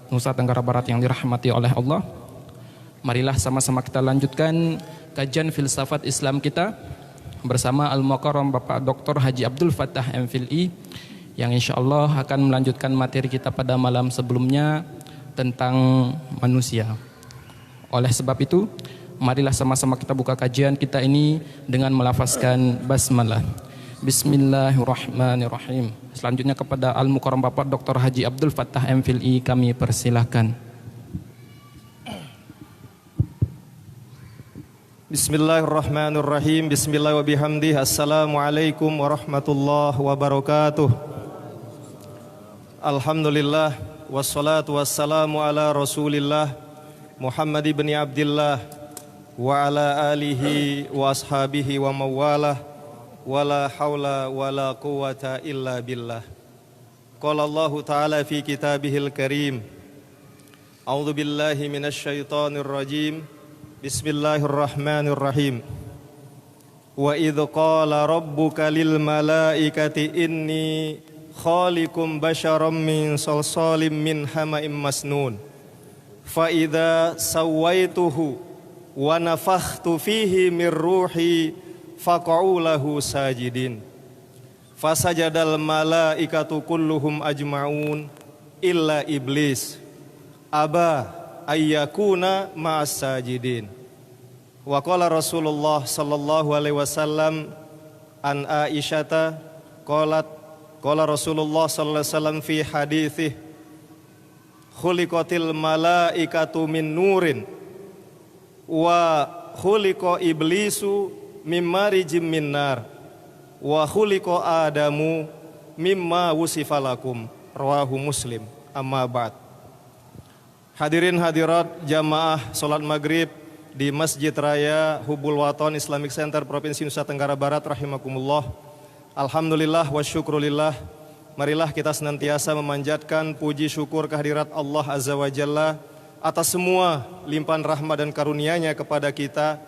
Nusa Tenggara Barat yang dirahmati oleh Allah. Marilah sama-sama kita lanjutkan kajian filsafat Islam kita bersama Al-Mukarram Bapak Dr. Haji Abdul Fattah MPhilI yang insya Allah akan melanjutkan materi kita pada malam sebelumnya tentang manusia. Oleh sebab itu, marilah sama-sama kita buka kajian kita ini dengan melafazkan basmalah. Bismillahirrahmanirrahim. Selanjutnya kepada Al-Mukarram Bapak Dr. Haji Abdul Fattah MPhilI kami persilahkan. Bismillahirrahmanirrahim. Bismillah wa bihamdih. Assalamualaikum warahmatullahi wabarakatuh. Alhamdulillah wassalatu wassalamu ala Rasulillah Muhammad ibn Abdillah wa ala alihi wa ashabihi wa mawalah wala hawla wala quwata illa billah. Qala Allah ta'ala fi kitabihil karim. A'udzu billahi minasy syaithanir rajim. Bismillahirrahmanirrahim. Wa idh qala rabbuka lil malaikati inni khaliqum basharam min salsalim min hama'im masnun. Fa idza sawaituhu wa nafakhtu fihi min ruhi faq'u lahu sajidin. Fasajadal malaikatu kulluhum ajma'un illa iblis aba ayyakuna ma'as sajidin. Wa qala Rasulullah sallallahu alaihi wasallam an Aisyata qalat qala Rasulullah sallallahu alaihi wasallam fi haditsih khuliqatil malaikatu min nurin wa khuliqa iblisu mimma rijim min nar wa khuliqa adamu mimma wusifa lakum rawahu Muslim. Amma ba'd. Hadirin hadirat jamaah salat maghrib di Masjid Raya Hubul Waton Islamic Center Provinsi Nusa Tenggara Barat rahimakumullah. Alhamdulillah wa syukrulillah. Marilah kita senantiasa memanjatkan puji syukur kehadirat Allah Azza wa Jalla atas semua limpahan rahmat dan karunia-Nya kepada kita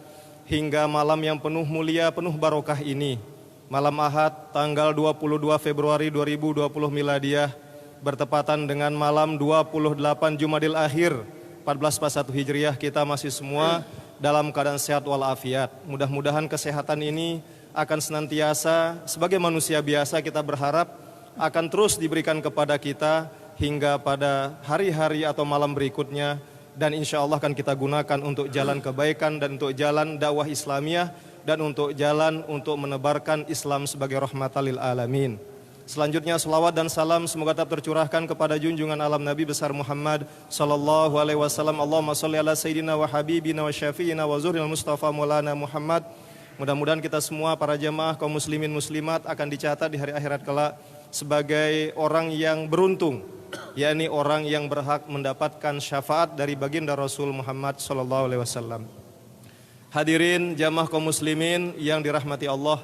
hingga malam yang penuh mulia, penuh barokah ini. Malam Ahad tanggal 22 Februari 2020 Miladiyah bertepatan dengan malam 28 Jumadil Akhir 1441 Hijriah. Kita masih semua dalam keadaan sehat walafiat. Mudah-mudahan kesehatan ini akan senantiasa sebagai manusia biasa kita berharap akan terus diberikan kepada kita hingga pada hari-hari atau malam berikutnya, dan insya Allah akan kita gunakan untuk jalan kebaikan dan untuk jalan dakwah Islamiyah dan untuk jalan untuk menebarkan Islam sebagai rahmatan lil alamin. Selanjutnya salawat dan salam semoga tetap tercurahkan kepada junjungan alam Nabi besar Muhammad sallallahu alaihi wasallam. Allahumma shalli ala sayyidina wa habibina wa syafi'ina wa zurril mustafa maulana Muhammad. Mudah-mudahan kita semua para jamaah kaum muslimin muslimat akan dicatat di hari akhirat kelak sebagai orang yang beruntung, yakni orang yang berhak mendapatkan syafaat dari baginda Rasul Muhammad sallallahu alaihi wasallam. Hadirin jamaah kaum muslimin yang dirahmati Allah,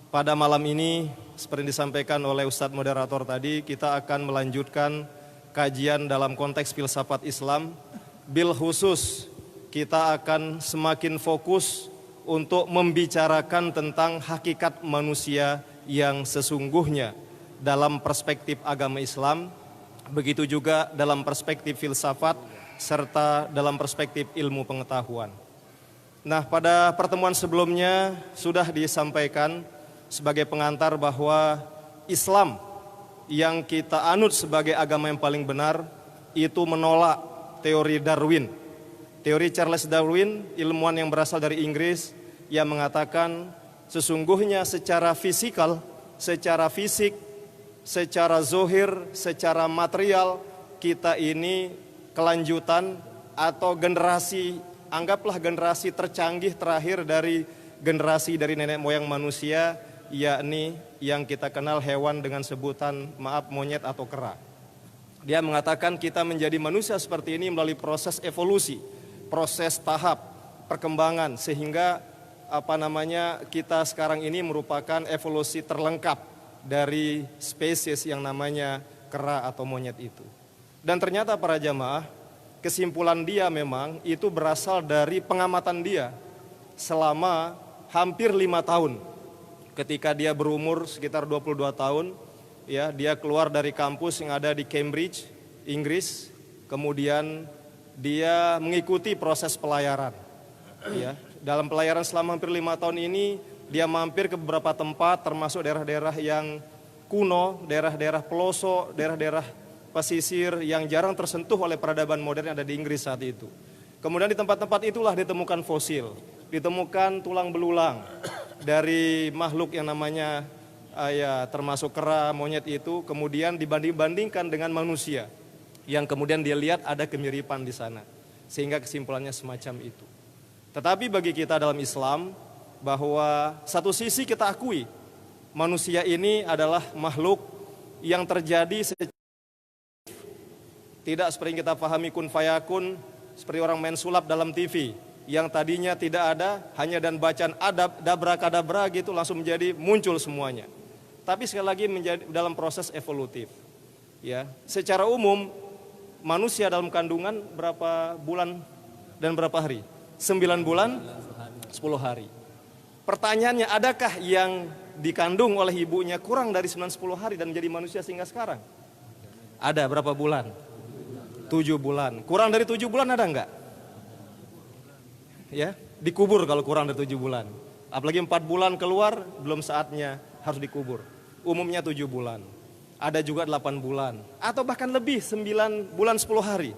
pada malam ini seperti disampaikan oleh Ustadz moderator tadi, kita akan melanjutkan kajian dalam konteks filsafat Islam. Bil khusus kita akan semakin fokus untuk membicarakan tentang hakikat manusia yang sesungguhnya dalam perspektif agama Islam, begitu juga dalam perspektif filsafat serta dalam perspektif ilmu pengetahuan. Nah, pada pertemuan sebelumnya sudah disampaikan sebagai pengantar bahwa Islam yang kita anut sebagai agama yang paling benar itu menolak teori Darwin. Teori Charles Darwin, ilmuwan yang berasal dari Inggris, yang mengatakan sesungguhnya secara fisikal, secara fisik, secara zohir, secara material, kita ini kelanjutan atau generasi, anggaplah generasi tercanggih terakhir dari generasi dari nenek moyang manusia, yakni yang kita kenal hewan dengan sebutan monyet atau kera. Dia mengatakan kita menjadi manusia seperti ini melalui proses evolusi, proses tahap perkembangan, sehingga kita sekarang ini merupakan evolusi terlengkap dari spesies yang namanya kera atau monyet itu. Dan ternyata para jamaah, kesimpulan dia memang itu berasal dari pengamatan dia selama hampir 5 tahun. Ketika dia berumur sekitar 22 tahun, ya, dia keluar dari kampus yang ada di Cambridge, Inggris, kemudian dia mengikuti proses pelayaran. Ya, dalam pelayaran selama hampir 5 tahun ini dia mampir ke beberapa tempat termasuk daerah-daerah yang kuno, daerah-daerah pelosok, daerah-daerah pesisir yang jarang tersentuh oleh peradaban modern yang ada di Inggris saat itu. Kemudian di tempat-tempat itulah ditemukan fosil, ditemukan tulang belulang dari makhluk yang namanya ya termasuk kera, monyet itu, kemudian dibanding-bandingkan dengan manusia yang kemudian dia lihat ada kemiripan di sana, sehingga kesimpulannya semacam itu. Tetapi bagi kita dalam Islam, bahwa satu sisi kita akui manusia ini adalah makhluk yang terjadi tidak seperti yang kita pahami kun fayakun, seperti orang main sulap dalam TV yang tadinya tidak ada, hanya dan bacaan adab dabra-kadabra gitu langsung menjadi muncul semuanya. Tapi sekali lagi menjadi dalam proses evolutif. Ya, secara umum manusia dalam kandungan berapa bulan dan berapa hari? 9 bulan 10 hari. Pertanyaannya, adakah yang dikandung oleh ibunya kurang dari 9-10 hari dan menjadi manusia sehingga sekarang? Ada berapa bulan? 7 bulan. Kurang dari 7 bulan ada enggak? Ya, dikubur kalau kurang dari 7 bulan. Apalagi 4 bulan keluar, belum saatnya harus dikubur. Umumnya 7 bulan. Ada juga 8 bulan. Atau bahkan lebih, 9 bulan 10 hari.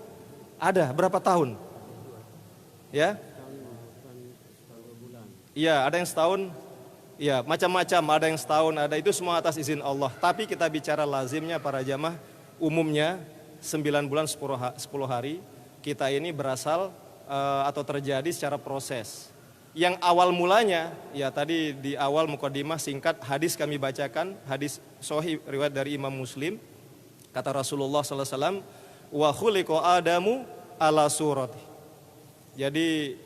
Ada, berapa tahun? Ya? Iya, ada yang setahun. Ya, macam-macam, ada yang setahun, ada itu semua atas izin Allah. Tapi kita bicara lazimnya para jamaah, umumnya 9 bulan 10 hari kita ini berasal atau terjadi secara proses. Yang awal mulanya, ya tadi di awal mukadimah singkat hadis kami bacakan, hadis sahih riwayat dari Imam Muslim. Kata Rasulullah sallallahu alaihi wasallam, "Wa khuliqa Adamu ala surati." Jadi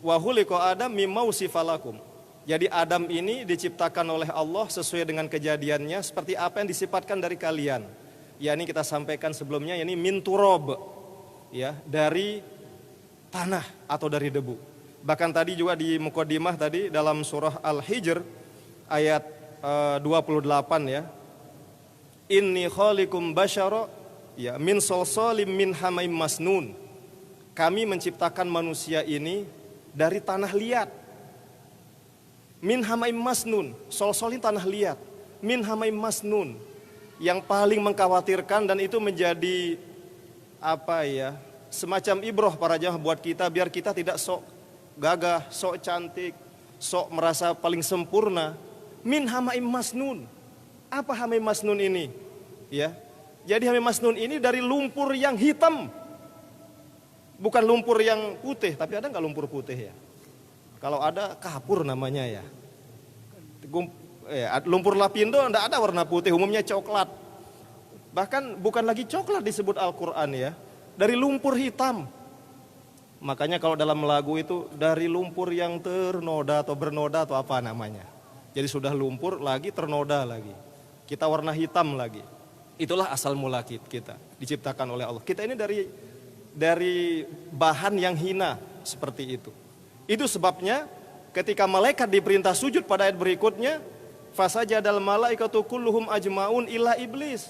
wa khuliqa Adam mimma usifalakum. Jadi Adam ini diciptakan oleh Allah sesuai dengan kejadiannya seperti apa yang disifatkan dari kalian. Ya ini kita sampaikan sebelumnya, ini min turab, ya dari tanah atau dari debu. Bahkan tadi juga di mukadimah tadi dalam surah Al-Hijr ayat 28 ya. Inni khaliqum basyara ya min salsalim min hamaim masnun. Kami menciptakan manusia ini dari tanah liat. Min hamaim masnun, salsalin tanah liat. Min hamaim masnun. Yang paling mengkhawatirkan dan itu menjadi apa ya, semacam ibroh para jamaah buat kita biar kita tidak sok gagah, sok cantik, sok merasa paling sempurna. Min hamaim masnun. Apa hamaim masnun ini? Ya. Jadi hamaim masnun ini dari lumpur yang hitam. Bukan lumpur yang putih, tapi ada nggak lumpur putih ya? Kalau ada kapur namanya ya. Lumpur lapindo enggak ada warna putih, umumnya coklat. Bahkan bukan lagi coklat disebut Al-Quran ya, dari lumpur hitam. Makanya kalau dalam lagu itu dari lumpur yang ternoda atau bernoda atau apa namanya. Jadi sudah lumpur lagi ternoda lagi. Kita warna hitam lagi. Itulah asal mula kita, diciptakan oleh Allah. Kita ini dari bahan yang hina seperti itu. Itu sebabnya ketika malaikat diperintah sujud pada ayat berikutnya, fasajadal malaikatu kulluhum ajmaun illa iblis.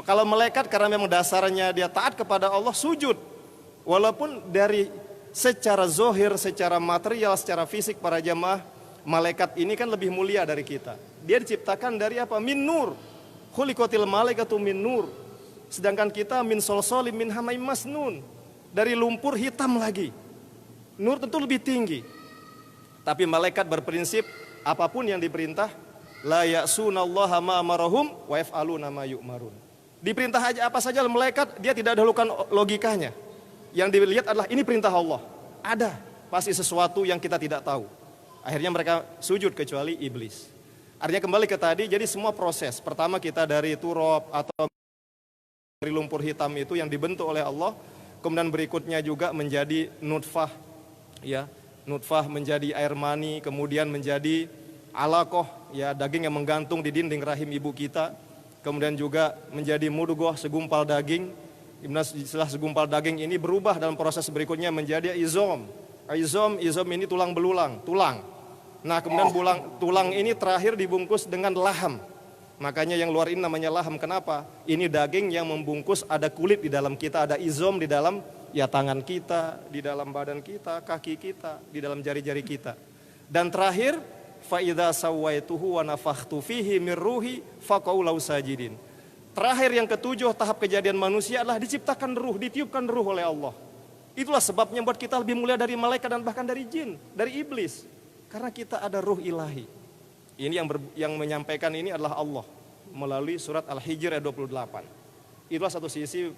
Kalau malaikat karena memang dasarnya dia taat kepada Allah sujud. Walaupun dari secara zohir, secara material, secara fisik para jamaah, malaikat ini kan lebih mulia dari kita. Dia diciptakan dari apa? Min nur. Khuliqatil malaikatu min nur. Sedangkan kita min solsolim min hamaim masnun. Dari lumpur hitam lagi. Nur tentu lebih tinggi. Tapi malaikat berprinsip apapun yang diperintah, la ya'sunallaha ma amarahum wa yaf'aluna ma yu'marun. Diperintah aja apa saja malaikat, dia tidak dahulukan logikanya. Yang dilihat adalah ini perintah Allah. Ada pasti sesuatu yang kita tidak tahu. Akhirnya mereka sujud kecuali iblis. Artinya kembali ke tadi, jadi semua proses. Pertama kita dari turab atau dari lumpur hitam itu yang dibentuk oleh Allah. Kemudian berikutnya juga menjadi nutfah, ya, nutfah menjadi air mani, kemudian menjadi alaqah, ya, daging yang menggantung di dinding rahim ibu kita. Kemudian juga menjadi mudghah, segumpal daging. Setelah segumpal daging ini berubah dalam proses berikutnya menjadi izom. Izom ini tulang belulang, tulang. Nah kemudian tulang ini terakhir dibungkus dengan laham. Makanya yang luar ini namanya laham. Kenapa? Ini daging yang membungkus, ada kulit di dalam kita, ada izom di dalam ya tangan kita, di dalam badan kita, kaki kita, di dalam jari-jari kita. Dan terakhir, fa idza sawaituhu wa nafakhtu fihi min ruhi faqau lau sajidin. Terakhir yang ketujuh tahap kejadian manusia adalah diciptakan ruh, ditiupkan ruh oleh Allah. Itulah sebabnya buat kita lebih mulia dari malaikat dan bahkan dari jin, dari iblis. Karena kita ada ruh ilahi. Ini yang menyampaikan ini adalah Allah melalui surat Al-Hijr ayat 28. Itulah satu sisi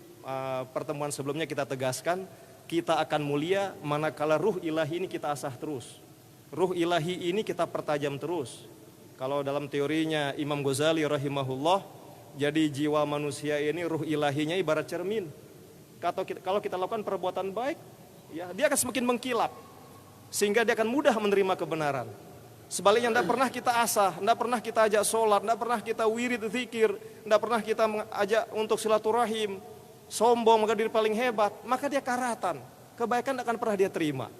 pertemuan sebelumnya kita tegaskan, kita akan mulia manakala ruh ilahi ini kita asah terus. Ruh ilahi ini kita pertajam terus. Kalau dalam teorinya Imam Ghazali rahimahullah, jadi jiwa manusia ini ruh ilahinya ibarat cermin. Kalau kita lakukan perbuatan baik, ya dia akan semakin mengkilap, sehingga dia akan mudah menerima kebenaran. Sebaliknya tidak pernah kita asah, tidak pernah kita ajak sholat, tidak pernah kita wirid zikir, tidak pernah kita ajak untuk silaturahim, sombong maka diri paling hebat, maka dia karatan, kebaikan akan pernah dia terima.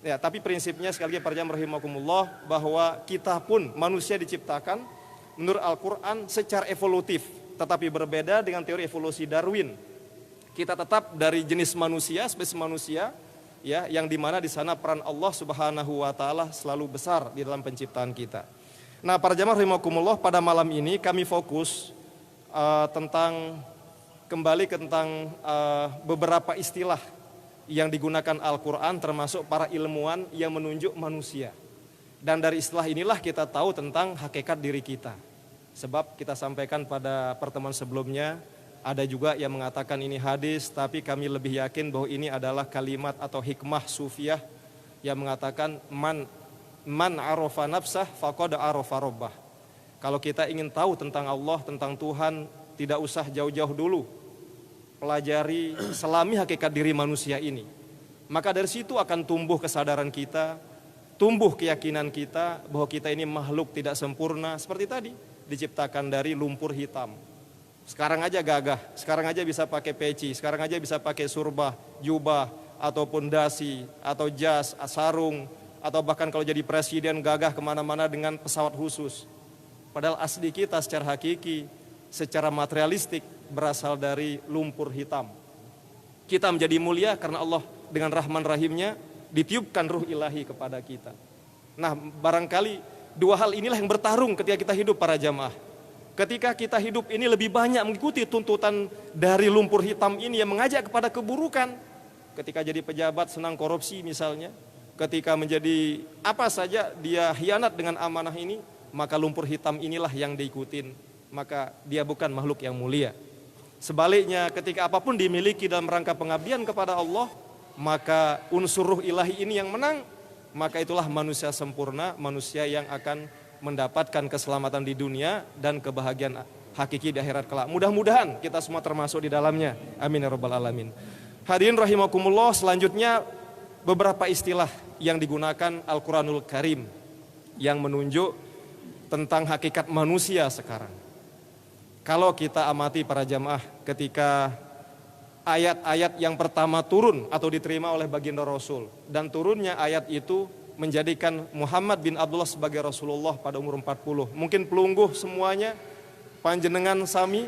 Ya, tapi prinsipnya sekali lagi para jamaah rahimakumullah, bahwa kita pun manusia diciptakan menurut Al-Quran secara evolutif, tetapi berbeda dengan teori evolusi Darwin. Kita tetap dari jenis manusia, spesies manusia, ya, yang dimana di sana peran Allah Subhanahu wa taala selalu besar di dalam penciptaan kita. Nah, para jamaah rahimakumullah, pada malam ini kami fokus kembali tentang beberapa istilah yang digunakan Al-Qur'an, termasuk para ilmuwan yang menunjuk manusia. Dan dari istilah inilah kita tahu tentang hakikat diri kita. Sebab kita sampaikan pada pertemuan sebelumnya, ada juga yang mengatakan ini hadis, tapi kami lebih yakin bahwa ini adalah kalimat atau hikmah sufiah yang mengatakan man arafa nafsah faqad arafa rabbah. Kalau kita ingin tahu tentang Allah, tentang Tuhan, tidak usah jauh-jauh dulu. Pelajari, selami hakikat diri manusia ini. Maka dari situ akan tumbuh kesadaran kita, tumbuh keyakinan kita bahwa kita ini makhluk tidak sempurna. Seperti tadi, diciptakan dari lumpur hitam. Sekarang aja gagah, sekarang aja bisa pakai peci, sekarang aja bisa pakai surbah, jubah, ataupun dasi, atau jas, sarung, atau bahkan kalau jadi presiden gagah kemana-mana dengan pesawat khusus. Padahal asli kita secara hakiki, secara materialistik berasal dari lumpur hitam. Kita menjadi mulia karena Allah dengan rahman rahimnya ditiupkan ruh ilahi kepada kita. Nah, barangkali dua hal inilah yang bertarung ketika kita hidup para jamaah. Ketika kita hidup ini lebih banyak mengikuti tuntutan dari lumpur hitam ini yang mengajak kepada keburukan. Ketika jadi pejabat senang korupsi misalnya, ketika menjadi apa saja dia khianat dengan amanah ini, maka lumpur hitam inilah yang diikutin, maka dia bukan makhluk yang mulia. Sebaliknya, ketika apapun dimiliki dalam rangka pengabdian kepada Allah, maka unsur ruh ilahi ini yang menang, maka itulah manusia sempurna, manusia yang akan mendapatkan keselamatan di dunia dan kebahagiaan hakiki di akhirat kelak. Mudah-mudahan kita semua termasuk di dalamnya. Amin ya rabbal alamin. Hadirin rahimakumullah, selanjutnya beberapa istilah yang digunakan Al-Quranul Karim yang menunjuk tentang hakikat manusia sekarang. Kalau kita amati para jamaah, ketika ayat-ayat yang pertama turun atau diterima oleh baginda Rasul, dan turunnya ayat itu menjadikan Muhammad bin Abdullah sebagai Rasulullah pada umur 40. Mungkin pelungguh semuanya, panjenengan sami,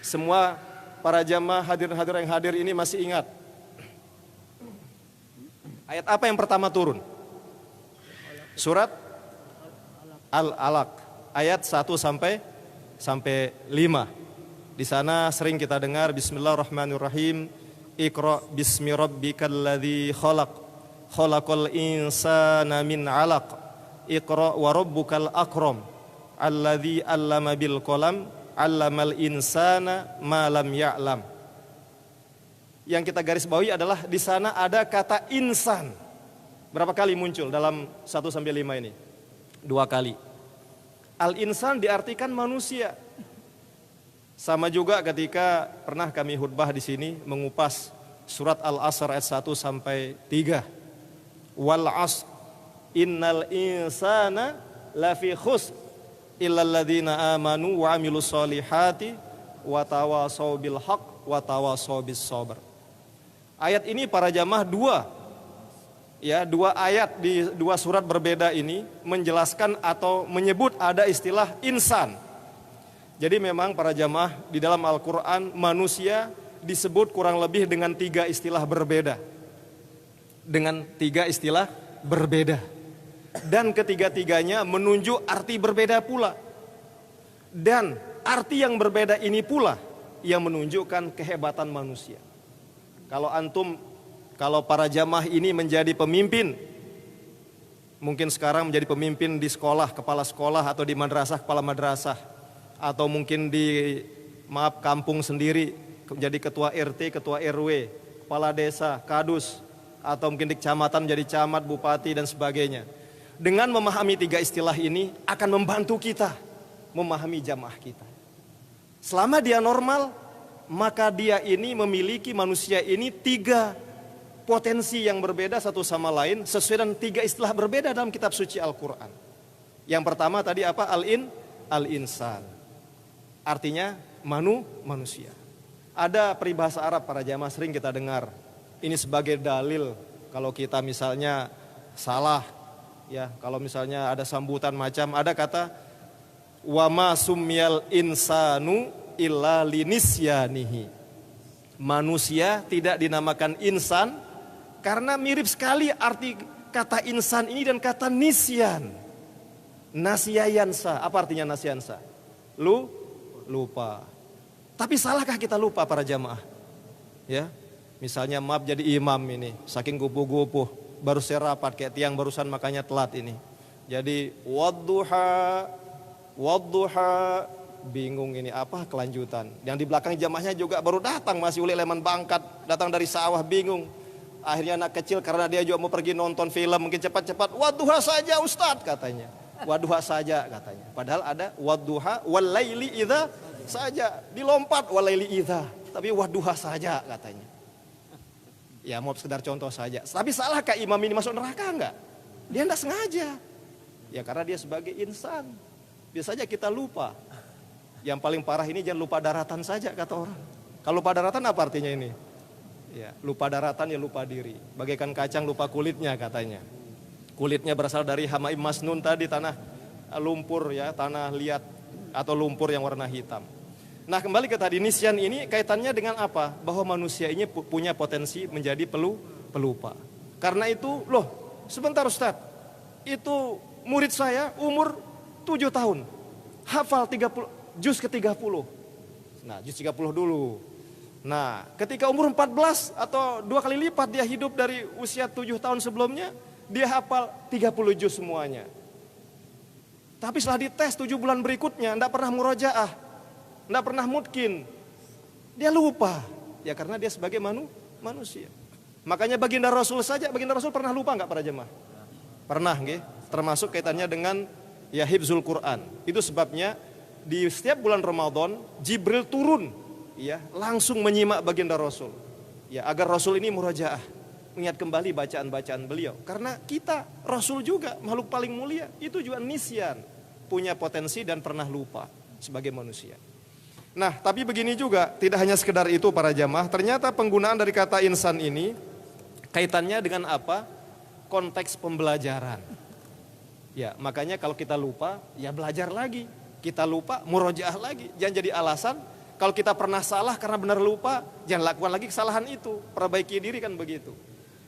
semua para jamaah hadir-hadir yang hadir ini masih ingat. Ayat apa yang pertama turun? Surat Al-Alaq, ayat 1 sampai 5. Di sana sering kita dengar Bismillahirrahmanirrahim. Iqra bismi rabbikal ladzi khalaq. Khalaqal insana min 'alaq. Iqra wa rabbukal akram. Alladzi 'allama bil qalam, 'allamal insana ma lam ya'lam. Yang kita garis bawahi adalah di sana ada kata insan. Berapa kali muncul dalam 1 sampai 5 ini? 2 kali. Al-insan diartikan manusia. Sama juga ketika pernah kami khutbah di sini mengupas surat Al-Asr ayat 1 sampai 3. Wal 'asr innal insana lafi khusr illal ladzina amanu wa 'amilus solihati wa tawasaw bil haqq wa tawasaw bis sabr. Ayat ini para jamaah dua ayat di 2 surat berbeda ini menjelaskan atau menyebut ada istilah insan. Jadi memang para jamaah di dalam Al-Quran manusia disebut kurang lebih dengan 3 istilah berbeda. Dengan 3 istilah berbeda. Dan ketiga-tiganya menunjuk arti berbeda pula. Dan arti yang berbeda ini pula yang menunjukkan kehebatan manusia. Kalau para jamaah ini menjadi pemimpin, mungkin sekarang menjadi pemimpin di sekolah, kepala sekolah atau di madrasah, kepala madrasah, atau mungkin di kampung sendiri menjadi ketua RT, ketua RW, kepala desa, kadus, atau mungkin di kecamatan menjadi camat, bupati dan sebagainya. Dengan memahami 3 istilah ini akan membantu kita memahami jamaah kita. Selama dia normal, maka dia ini memiliki manusia ini 3 potensi yang berbeda satu sama lain sesuai dengan 3 istilah berbeda dalam kitab suci Al-Quran. Yang pertama tadi apa? Al-insan. Artinya manusia. Ada peribahasa Arab para jamaah sering kita dengar. Ini sebagai dalil kalau kita misalnya salah, ya, kalau misalnya ada sambutan macam, ada kata wa ma sumyal insanu illa linisyanihi. Manusia tidak dinamakan insan karena mirip sekali arti kata insan ini dan kata nisyan. Nasyayansa, apa artinya nasyansa? Lupa. Tapi salahkah kita lupa para jamaah? Ya, misalnya maaf jadi imam ini, saking gupuh-gupuh, baru saya rapat kayak tiang barusan makanya telat ini. Jadi wadduha, bingung ini apa kelanjutan. Yang di belakang jamaahnya juga baru datang, masih uli leman bangkat, datang dari sawah bingung. Akhirnya anak kecil karena dia juga mau pergi nonton film, mungkin cepat-cepat, wadduha saja Ustadz katanya. Wadduha saja katanya. Padahal ada wadduha walaili idza saja, dilompat walaili idza, tapi wadduha saja katanya. Ya mau sekedar contoh saja. Tapi salahkah imam ini masuk neraka enggak? Dia enggak sengaja. Ya karena dia sebagai insan. Biasanya kita lupa. Yang paling parah ini jangan lupa daratan saja kata orang. Kalau lupa daratan apa artinya ini? Ya, lupa daratan ya lupa diri. Bagaikan kacang lupa kulitnya katanya. Kulitnya berasal dari hamaim masnun tadi, tanah lumpur ya, tanah liat atau lumpur yang warna hitam. Nah kembali ke tadi, nisyan ini kaitannya dengan apa? Bahwa manusia ini punya potensi menjadi pelupa. Karena itu, loh sebentar Ustaz, itu murid saya umur 7 tahun, hafal 30, juz ke-30. Nah juz 30 dulu. Nah ketika umur 14 atau 2 kali lipat dia hidup dari usia 7 tahun sebelumnya, dia hafal 30 juz semuanya. Tapi setelah dites 7 bulan berikutnya, tidak pernah murojaah, tidak pernah mutkin, dia lupa. Ya karena dia sebagai manusia. Makanya baginda Rasul saja, baginda Rasul pernah lupa nggak para jemaah? Pernah, nggih. Termasuk kaitannya dengan ya hifzul Quran. Itu sebabnya di setiap bulan Ramadan Jibril turun, ya langsung menyimak baginda Rasul, ya agar Rasul ini murojaah, mengingat kembali bacaan-bacaan beliau. Karena kita Rasul juga makhluk paling mulia, itu juga nisyan, punya potensi dan pernah lupa sebagai manusia. Nah tapi begini juga, tidak hanya sekedar itu para jamaah, ternyata penggunaan dari kata insan ini kaitannya dengan apa? Konteks pembelajaran. Ya makanya kalau kita lupa ya belajar lagi, kita lupa murojaah lagi. Jangan jadi alasan kalau kita pernah salah karena benar lupa, jangan lakukan lagi kesalahan itu, perbaiki diri kan begitu.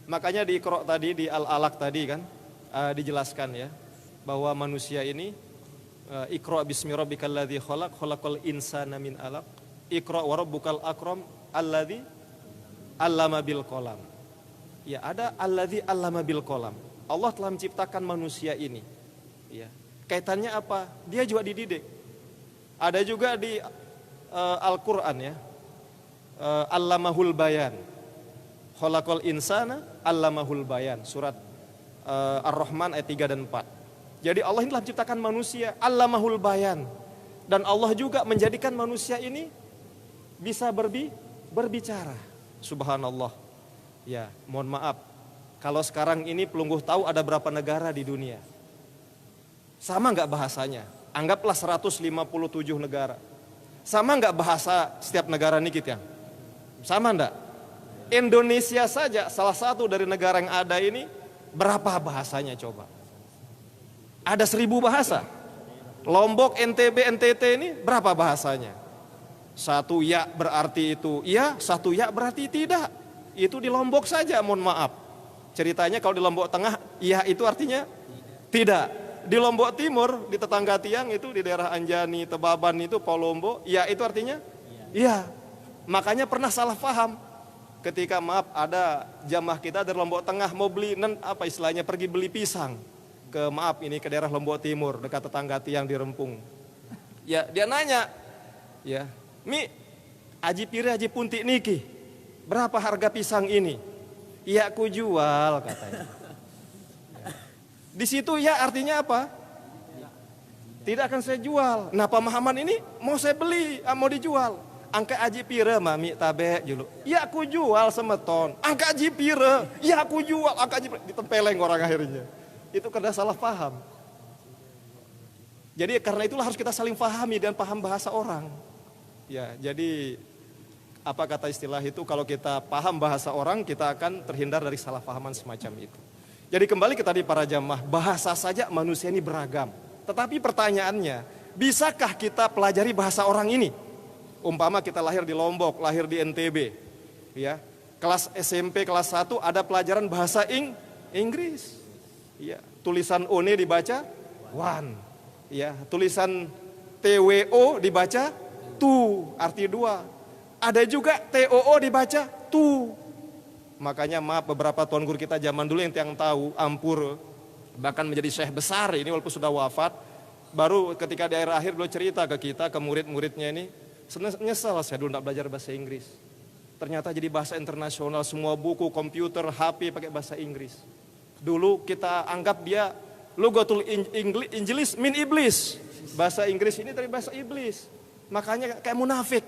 Makanya di Iqra tadi, di Al-Alaq tadi kan dijelaskan ya bahwa manusia ini Iqra bismi rabbikal ladzi khalaq, khalaqal insana min 'alaq, Iqra wa rabbukal akram alladzi 'allama bil qalam. Ya ada alladzi 'allama bil qalam. Allah telah menciptakan manusia ini. Ya. Kaitannya apa? Dia juga dididik. Ada juga di Al-Qur'an ya. Allamahul bayan. Khalaqal insana allamahul bayan. Surat Ar-Rahman ayat 3 dan 4. Jadi Allah ini telah menciptakan manusia, allamahul bayan. Dan Allah juga menjadikan manusia ini bisa berbicara. Subhanallah. Ya, mohon maaf. Kalau sekarang ini pelungguh tahu ada berapa negara di dunia? Sama enggak bahasanya? Anggaplah 157 negara. Sama enggak bahasa setiap negara ini kita? Sama enggak? Indonesia saja salah satu dari negara yang ada ini berapa bahasanya coba? Ada 1000 bahasa? Lombok, NTB, NTT ini berapa bahasanya? Satu ya berarti itu iya, satu ya berarti tidak. Itu di Lombok saja, mohon maaf. Ceritanya kalau di Lombok Tengah, iya itu artinya tidak. Di Lombok Timur, di tetangga Tiang itu, di daerah Anjani, Tebaban itu, Polombo, iya itu artinya iya. Makanya pernah salah paham. Ketika maaf ada jamaah kita dari Lombok Tengah mau beli apa istilahnya pergi beli pisang ke daerah Lombok Timur dekat tetangga Tiang di Rempung. Ya dia nanya, ya Mi aji pire aji puntik niki berapa harga pisang ini? Ya aku jual katanya. Di situ ya artinya apa? Tidak akan saya jual. Nah pemahaman ini mau saya beli, mau dijual. Angka aji pire mami tabe julu. Ya aku jual semeton. Angka aji pire. Ya aku jual. Angka aji pire. Ditempeleng orang akhirnya. Itu karena salah paham. Jadi karena itulah harus kita saling pahami dan paham bahasa orang. Ya, jadi apa kata istilah itu, kalau kita paham bahasa orang, kita akan terhindar dari salah pahaman semacam itu. Jadi kembali ke tadi para jamaah, bahasa saja manusia ini beragam. Tetapi pertanyaannya, bisakah kita pelajari bahasa orang ini? Umpama kita lahir di Lombok, lahir di NTB, ya, kelas SMP kelas 1 ada pelajaran bahasa Inggris, ya, tulisan one dibaca one, ya, tulisan TWO dibaca two, arti dua, ada juga TOO dibaca tu. Makanya maaf beberapa tuan guru kita zaman dulu yang tahu Ampur, bahkan menjadi syekh besar ini walaupun sudah wafat, baru ketika di akhir beliau cerita ke kita, ke murid-muridnya ini, nyesal saya dulu tidak belajar bahasa Inggris. Ternyata jadi bahasa internasional, semua buku, komputer, HP pakai bahasa Inggris. Dulu kita anggap dia lugatul Injilis min iblis. Bahasa Inggris ini dari bahasa iblis. Makanya kayak munafik.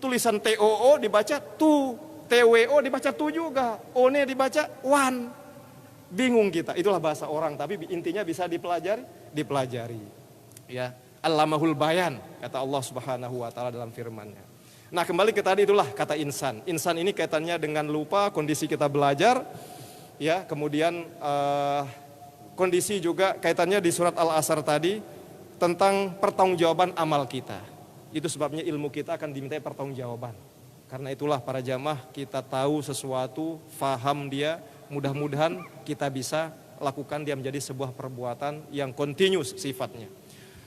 Tulisan TOO dibaca tu, TWO dibaca tu juga, one dibaca one. Bingung kita. Itulah bahasa orang, tapi intinya bisa dipelajari. Ya. Allamahul bayan, kata Allah Subhanahu wa taala dalam firman-Nya. Nah, kembali ke tadi itulah kata insan. Insan ini kaitannya dengan lupa, kondisi kita belajar, ya. Kemudian kondisi juga kaitannya di surat Al-Asr tadi tentang pertanggungjawaban amal kita. Itu sebabnya ilmu kita akan dimintai pertanggungjawaban. Karena itulah para jamaah kita tahu sesuatu, faham dia, mudah-mudahan kita bisa lakukan dia menjadi sebuah perbuatan yang continuous sifatnya.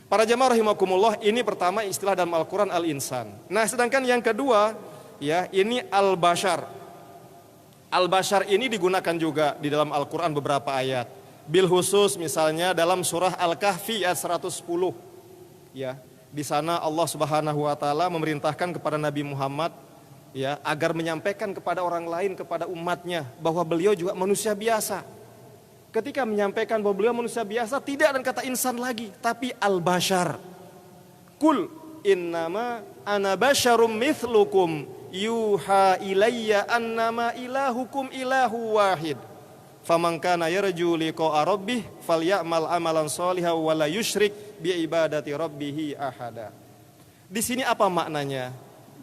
Para jamaah rahimakumullah, ini pertama istilah dalam Al-Quran al-insan. Nah sedangkan yang kedua, ya ini al-bashar. Al-bashar ini digunakan juga di dalam Al-Quran beberapa ayat. Bil khusus misalnya dalam surah Al-Kahfi ayat 110. Ya, di sana Allah Subhanahu wa taala memerintahkan kepada Nabi Muhammad, ya, agar menyampaikan kepada orang lain, kepada umatnya, bahwa beliau juga manusia biasa. Ketika menyampaikan bahwa beliau manusia biasa, tidak dan kata insan lagi, tapi al-bashar. Kul innama ana basyarum mithlukum yuha ilayya annama ilahukum ilahu wahid. Faman kana yarju liqa'a rabbih falyamal amalan shalihan wa la yusyrik bi ibadati rabbih ahada. Di sini apa maknanya?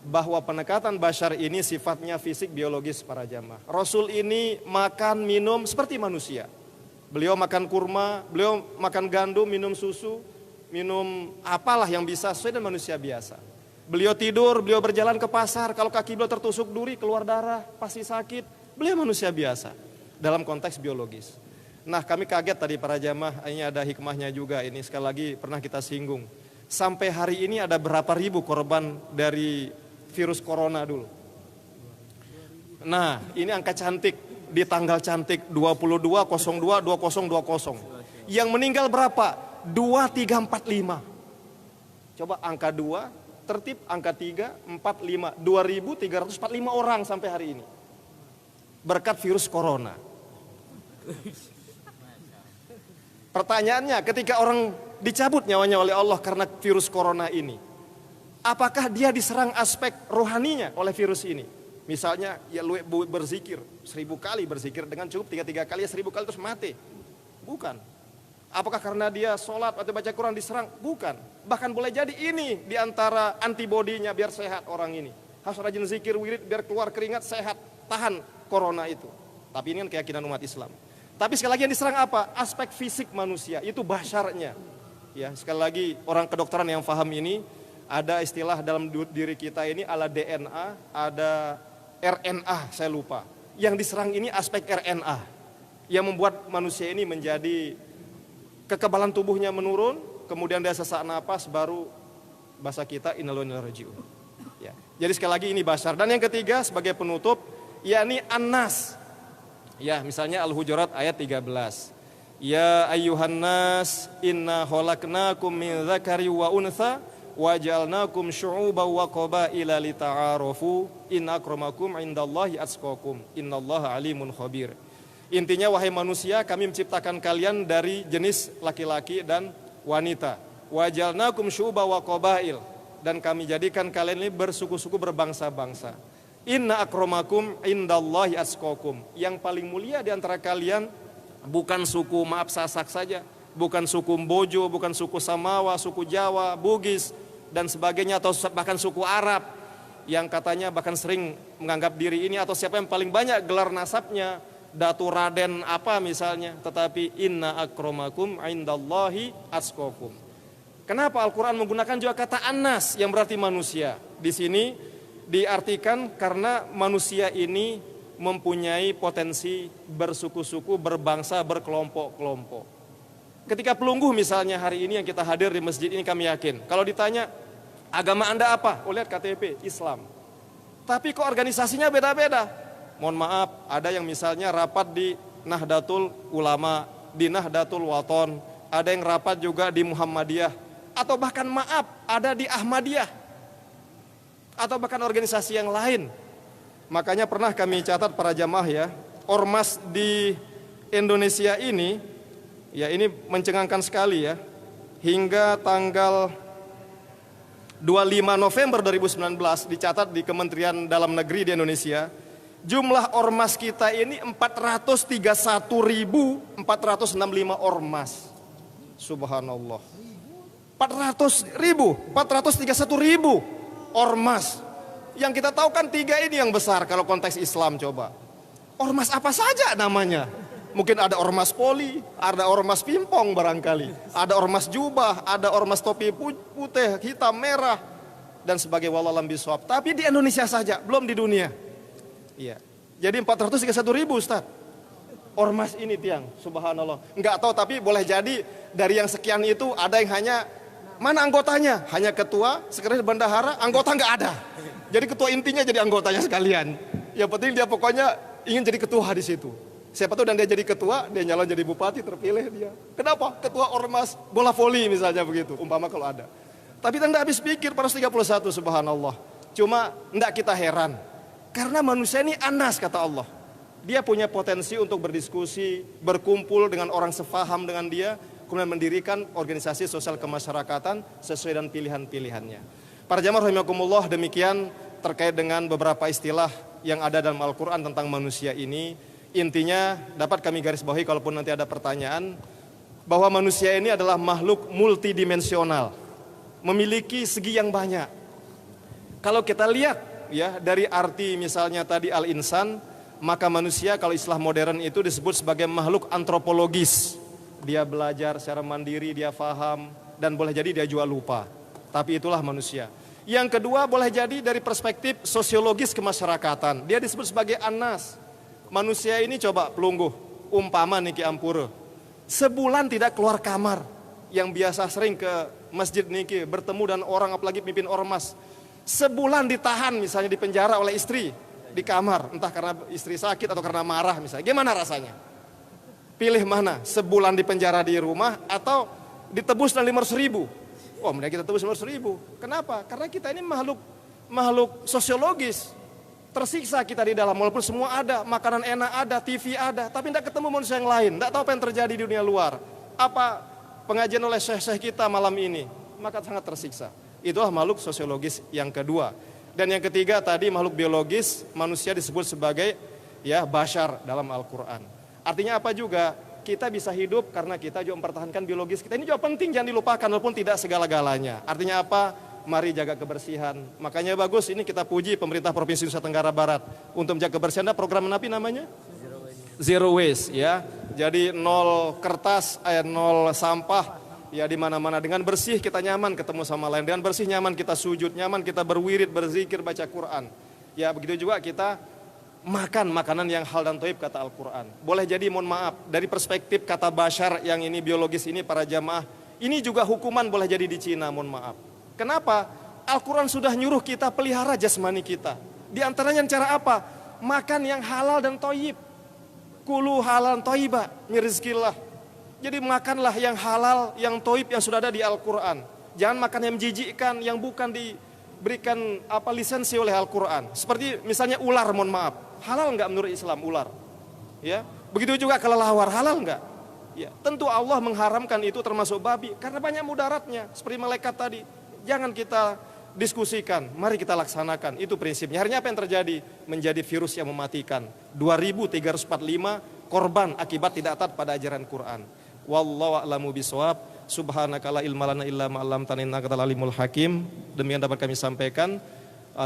Bahwa pendekatan bashar ini sifatnya fisik biologis para jamaah. Rasul ini makan minum seperti manusia. Beliau makan kurma, beliau makan gandum, minum susu, minum apalah yang bisa sesuai dengan manusia biasa. Beliau tidur, beliau berjalan ke pasar, kalau kaki beliau tertusuk duri, keluar darah, pasti sakit. Beliau manusia biasa dalam konteks biologis. Nah kami kaget tadi para jamaah, ini ada hikmahnya juga, ini sekali lagi pernah kita singgung. Sampai hari ini ada berapa ribu korban dari virus corona dulu. Nah ini angka cantik. Di tanggal cantik 22/02/2020. Yang meninggal berapa? 2345. Coba angka 2, tertib angka 3, 4, 5. 2345 orang sampai hari ini. Berkat virus corona. Pertanyaannya, ketika orang dicabut nyawanya oleh Allah karena virus corona ini, apakah dia diserang aspek rohaninya oleh virus ini? Misalnya ya lu berzikir 1000 kali berzikir dengan cukup 3 kali ya 1000 kali terus mati. Bukan. Apakah karena dia sholat atau baca Quran diserang? Bukan. Bahkan boleh jadi ini diantara antibodinya biar sehat orang ini. Harus rajin zikir wirid biar keluar keringat sehat, tahan corona itu. Tapi ini kan keyakinan umat Islam. Tapi sekali lagi yang diserang apa? Aspek fisik manusia, itu basyarnya. Ya, sekali lagi orang kedokteran yang paham ini, ada istilah dalam diri kita ini ala DNA, ada RNA, saya lupa. Yang diserang ini aspek RNA yang membuat manusia ini menjadi kekebalan tubuhnya menurun, kemudian dia sesak napas, baru bahasa kita innalillahi wa inna ilaihi raji'un. Ya. Jadi sekali lagi ini basar. Dan yang ketiga sebagai penutup, yakni an-nas. Ya, misalnya Al-Hujurat ayat 13. Ya ayyuhan nas inna khalaqnakum min dzakari wa untha wa ja'alnakum syu'uban wa qabaila lita'arafu inna akramakum indallahi atqakum innallaha alimun khabir. Intinya wahai manusia, kami menciptakan kalian dari jenis laki-laki dan wanita. Wa ja'alnakum syu'uban wa qabail, dan kami jadikan kalian ini bersuku-suku berbangsa-bangsa. Inna akramakum indallahi atqakum, yang paling mulia di antara kalian bukan suku maaf Sasak saja, bukan suku Mbojo, bukan suku Samawa, suku Jawa, Bugis dan sebagainya, atau bahkan suku Arab yang katanya bahkan sering menganggap diri ini atau siapa yang paling banyak gelar nasabnya, Datu Raden apa misalnya, tetapi inna akramakum indallahi atqakum. Kenapa Al-Quran menggunakan juga kata annas yang berarti manusia? Di sini diartikan karena manusia ini mempunyai potensi bersuku-suku, berbangsa, berkelompok-kelompok. Ketika pelungguh misalnya hari ini yang kita hadir di masjid ini, kami yakin kalau ditanya agama Anda apa? Oh, lihat KTP, Islam. Tapi kok organisasinya beda-beda? Mohon maaf, ada yang misalnya rapat di Nahdlatul Ulama, di Nahdlatul Wathon, ada yang rapat juga di Muhammadiyah, atau bahkan maaf, ada di Ahmadiyah, atau bahkan organisasi yang lain. Makanya pernah kami catat para jamaah ya, ormas di Indonesia ini, ya ini mencengangkan sekali ya. Hingga tanggal 25 November 2019 dicatat di Kementerian Dalam Negeri di Indonesia, jumlah ormas kita ini 431.465 ormas. Subhanallah. 431.000 ormas. Yang kita tahu kan 3 ini yang besar kalau konteks Islam. Coba ormas apa saja namanya? Mungkin ada ormas poli, ada ormas pimpong barangkali, ada ormas jubah, ada ormas topi putih, hitam, merah dan sebagai wallahualam bisawab. Tapi di Indonesia saja, belum di dunia. Iya. Jadi 431.000 Ustaz ormas ini tiang, subhanallah. Enggak tahu, tapi boleh jadi dari yang sekian itu ada yang hanya mana anggotanya? Hanya ketua, sekretaris bendahara, anggota enggak ada. Jadi ketua intinya jadi anggotanya sekalian. Yang penting dia pokoknya ingin jadi ketua di situ. Siapa tahu dan dia jadi ketua, dia nyalon jadi bupati, terpilih dia. Kenapa? Ketua ormas bola voli misalnya begitu, umpama kalau ada. Tapi tidak habis pikir 431, subhanallah. Cuma tidak kita heran. Karena manusia ini anas kata Allah. Dia punya potensi untuk berdiskusi, berkumpul dengan orang sefaham dengan dia, kemudian mendirikan organisasi sosial kemasyarakatan sesuai dengan pilihan-pilihannya. Para jamaah rahimakumullah, demikian terkait dengan beberapa istilah yang ada dalam Al-Quran tentang manusia ini. Intinya dapat kami garis bawahi kalaupun nanti ada pertanyaan, bahwa manusia ini adalah makhluk multidimensional, memiliki segi yang banyak. Kalau kita lihat ya dari arti misalnya tadi al-insan, maka manusia kalau istilah modern itu disebut sebagai makhluk antropologis. Dia belajar secara mandiri, dia faham, dan boleh jadi dia juga lupa. Tapi itulah manusia. Yang kedua boleh jadi dari perspektif sosiologis kemasyarakatan. Dia disebut sebagai anas. Manusia ini coba pelungguh, umpama Niki Ampura, sebulan tidak keluar kamar. Yang biasa sering ke masjid Niki, bertemu dan orang apalagi pimpin ormas. Sebulan ditahan misalnya di penjara oleh istri di kamar. Entah karena istri sakit atau karena marah misalnya. Gimana rasanya? Pilih mana? Sebulan di penjara di rumah atau ditebus dan 500.000? Oh, mereka kita tebus 500.000. Kenapa? Karena kita ini makhluk sosiologis. Tersiksa kita di dalam, walaupun semua ada, makanan enak ada, TV ada, tapi tidak ketemu manusia yang lain, tidak tahu apa yang terjadi di dunia luar. Apa pengajian oleh syekh-syekh kita malam ini, maka sangat tersiksa. Itulah makhluk sosiologis yang kedua. Dan yang ketiga tadi makhluk biologis, manusia disebut sebagai ya bashar dalam Al-Quran. Artinya apa juga? Kita bisa hidup karena kita juga mempertahankan biologis kita. Ini juga penting, jangan dilupakan walaupun tidak segala-galanya. Artinya apa? Mari jaga kebersihan. Makanya bagus ini kita puji pemerintah Provinsi Nusa Tenggara Barat untuk menjaga kebersihan. Ada program apa namanya? Zero waste ya. Jadi nol kertas, nol sampah, Ya di mana-mana dengan bersih kita nyaman ketemu sama lain, dengan bersih nyaman kita sujud, nyaman kita berwirid, berzikir, baca Quran. Ya begitu juga kita makan makanan yang halal dan thayyib kata Al-Quran. Boleh jadi mohon maaf dari perspektif kata bashar yang ini biologis ini para jamaah, ini juga hukuman boleh jadi di Cina, mohon maaf. Kenapa? Al-Quran sudah nyuruh kita pelihara jasmani kita. Di antaranya cara apa? Makan yang halal dan thayyib. Kulu halal thayyiba min rizqillah. Jadi makanlah yang halal, yang thayyib yang sudah ada di Al-Quran. Jangan makan yang menjijikkan, yang bukan diberikan lisensi oleh Al-Quran. Seperti misalnya ular, mohon maaf. Halal enggak menurut Islam ular? Ya, begitu juga kelelawar, halal enggak? Ya, tentu Allah mengharamkan itu termasuk babi karena banyak mudaratnya. Seperti malaikat tadi. Jangan kita diskusikan, mari kita laksanakan. Itu prinsipnya. Akhirnya apa yang terjadi? Menjadi virus yang mematikan. 2345 korban akibat tidak taat pada ajaran Quran. Wallahu a'lamu bishawab. Subhanaka la ilma lana illa ma 'allamtana innaka antal alimul hakim. Demikian dapat kami sampaikan.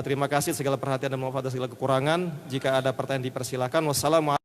Terima kasih segala perhatian dan maaf atas segala kekurangan. Jika ada pertanyaan dipersilakan. Wassalamualaikum.